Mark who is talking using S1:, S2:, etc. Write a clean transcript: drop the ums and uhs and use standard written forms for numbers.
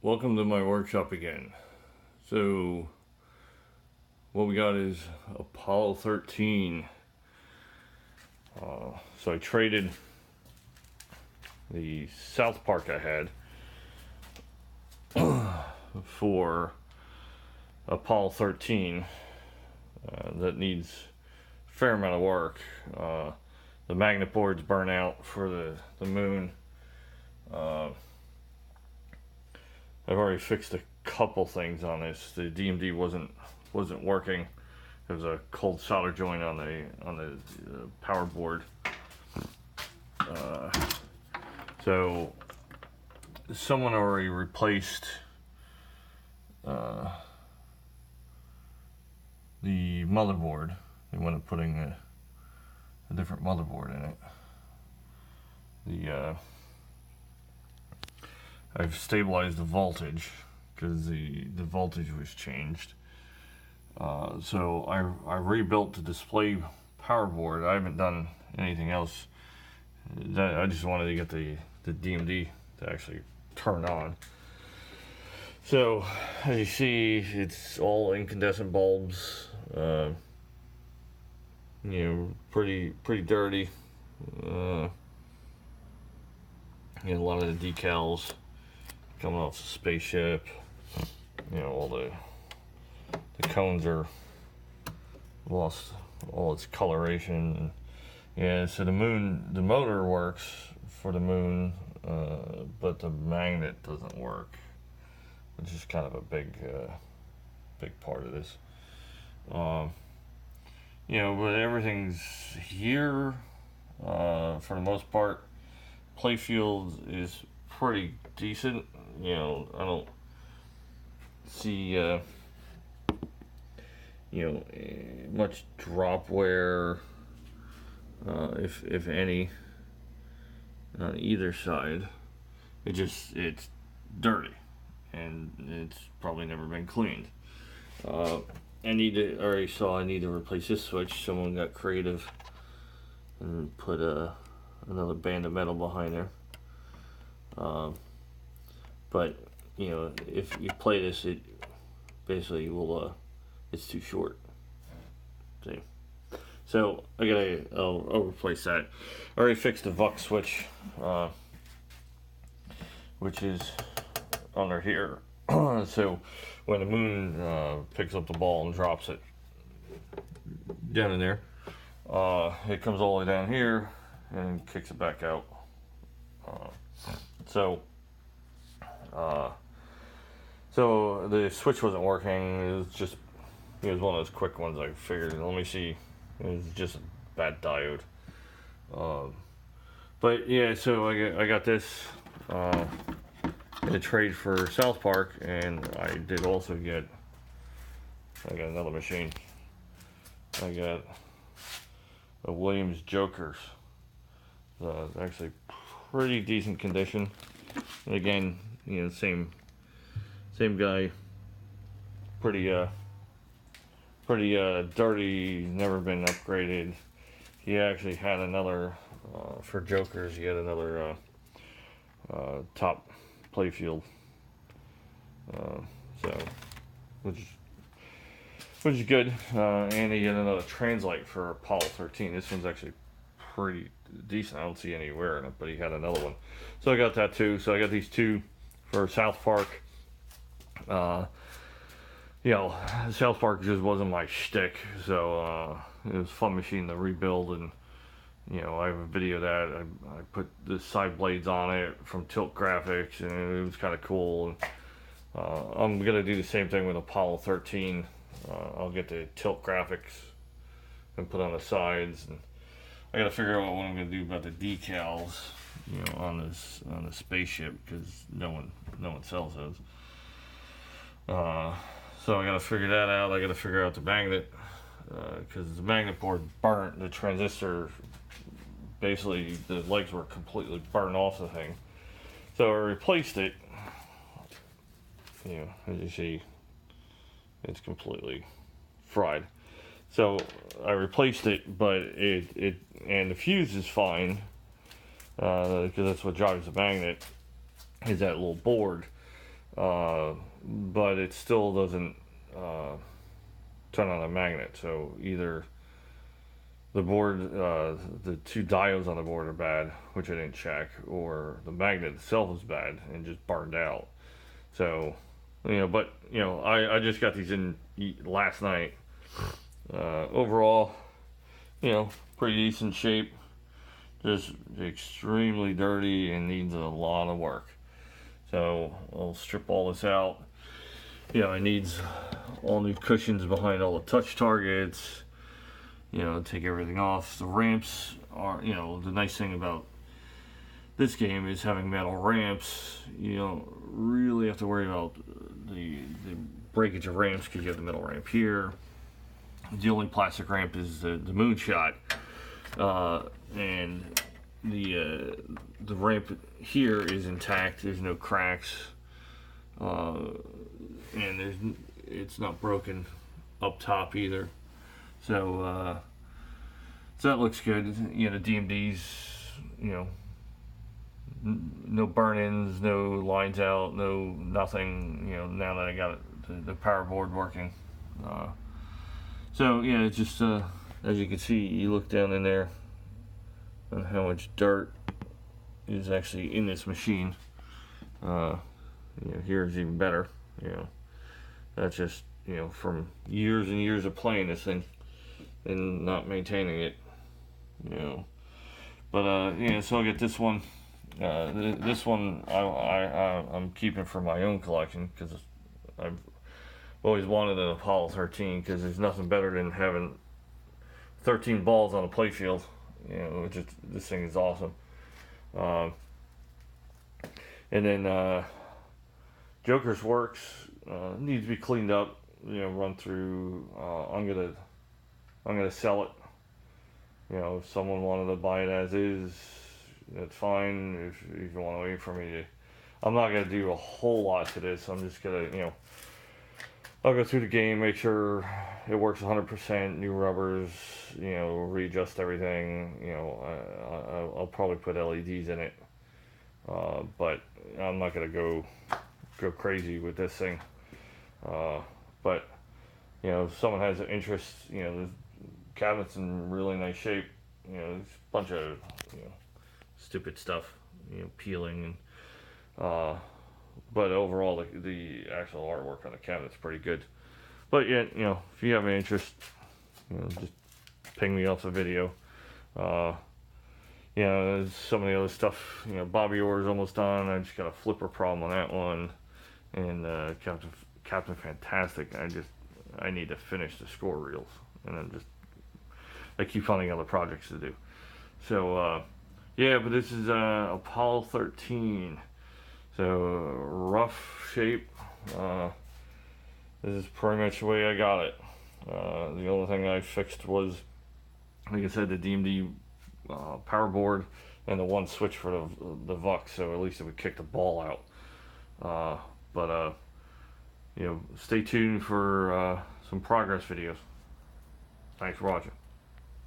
S1: Welcome to my workshop again. So what we got is Apollo 13. So I traded the South Park I had for Apollo 13 that needs a fair amount of work. The magnet boards burn out for the moon. I've already fixed a couple things on this. The DMD wasn't working. There was a cold solder joint on the power board. So someone already replaced the motherboard. They went up putting a different motherboard in it. I've stabilized the voltage because the voltage was changed. So I rebuilt the display power board. I haven't done anything else. I just wanted to get the DMD to actually turn on. So as you see, it's all incandescent bulbs. Pretty dirty. A lot of the decals coming off the spaceship. All the cones are lost all its coloration. So the motor works for the moon, but the magnet doesn't work, which is kind of a big part of this. But everything's here for the most part. Playfield is pretty decent. I don't see much drop wear, if any, on either side. It's dirty, and it's probably never been cleaned. I need to replace this switch. Someone got creative and put another band of metal behind there. But if you play this, it basically will it's too short. See, so I'll replace that. I already fixed the Vux switch, which is under here. So when the moon picks up the ball and drops it down in there, it comes all the way down here and kicks it back out. So the switch wasn't working. It was one of those quick ones. I figured, let me see. It was just a bad diode. But yeah, so I got this in a trade for South Park, and I did also I got another machine. I got a Williams Jokers. It's actually pretty decent condition. And again, same guy. Pretty dirty, never been upgraded. He actually had another for Jokers. He had another top playfield. Which is good. And he had another translite for Apollo 13. This one's actually pretty decent. I don't see any wear in it, but he had another one. So I got that too. So I got these two for South Park. South Park just wasn't my shtick, so it was a fun machine to rebuild, and I have a video of that. I put the side blades on it from Tilt Graphics, and it was kind of cool. And I'm gonna do the same thing with Apollo 13. I'll get the Tilt Graphics and put on the sides, and I gotta figure out what I'm gonna do about the decals, on the spaceship, because no one sells those. So I gotta figure that out. I gotta figure out the magnet, because the magnet board burnt. The transistor, basically the legs were completely burned off the thing. So I replaced it. As you see, it's completely fried. So I replaced it, but and the fuse is fine, because that's what drives the magnet, is that little board. but it still doesn't turn on a magnet. So either the board, the two diodes on the board are bad, which I didn't check, or the magnet itself is bad and just burned out. So, but I just got these in last night. Overall, pretty decent shape. Just extremely dirty and needs a lot of work. So I'll strip all this out. It needs all new cushions behind all the touch targets. Take everything off. The ramps are, the nice thing about this game is having metal ramps. You don't really have to worry about the breakage of ramps because you have the metal ramp here. The only plastic ramp is the moonshot, and the ramp here is intact. There's no cracks, and it's not broken up top either. So that looks good. DMDs, no burn-ins, no lines out, no nothing. Now that I got the power board working. So yeah, it's just as you can see, you look down in there and how much dirt is actually in this machine. Here is even better. That's just from years and years of playing this thing and not maintaining it. But so I'll get this one. This one I'm keeping for my own collection because I've always wanted an Apollo 13 because there's nothing better than having 13 balls on a playfield. This thing is awesome. And then Joker's Works needs to be cleaned up. Run through. I'm gonna sell it. If someone wanted to buy it as is, that's fine. If you want to wait for me to, I'm not gonna do a whole lot to this. I'm just gonna, I'll go through the game, make sure it works 100%, new rubbers, readjust everything. I'll probably put LEDs in it, but I'm not gonna go crazy with this thing. But if someone has an interest, the cabinet's in really nice shape. There's a bunch of stupid stuff, peeling, and but overall the actual artwork on the cabinet's pretty good. But yeah, if you have an interest, just ping me off the video. There's some of the other stuff. Bobby Orr's almost done. I just got a flipper problem on that one, and Captain Fantastic. I need to finish the score reels, and I keep finding other projects to do. So but this is Apollo 13. So rough shape. This is pretty much the way I got it. The only thing I fixed was, like I said, the DMD power board and the one switch for the VUX, so at least it would kick the ball out. But stay tuned for some progress videos. Thanks for watching.